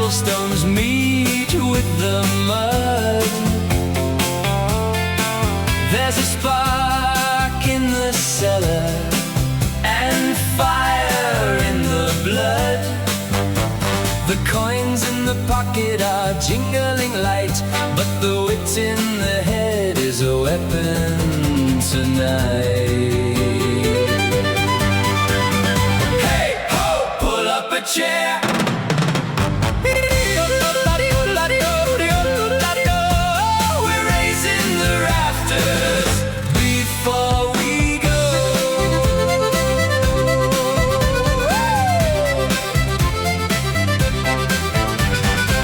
cobblestones meet with the mud. There's a spark in the cellar and fire in the blood. The coins in the pocket are jingling light, but the wit in the head is a weapon tonight. Hey ho, pull up a chair. We're raising the rafters before we go.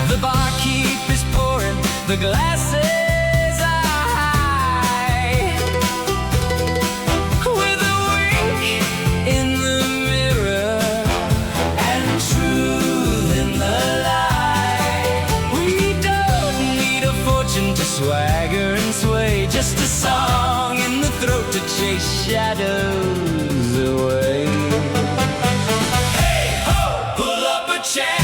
The barkeep is pouring, the glasses are high, with a wink in the mirror and truth in the lie. We don't need a fortune to swagger and sway, just a song in the throat to chase shadows away. Hey ho, pull up a chair.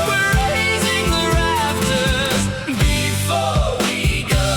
We're raising the rafters before we go.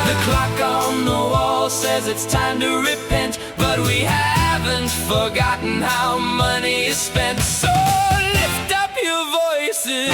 The clock on the wall says it's time to repent, but we haven't forgotten how money is spent. So lift up your voices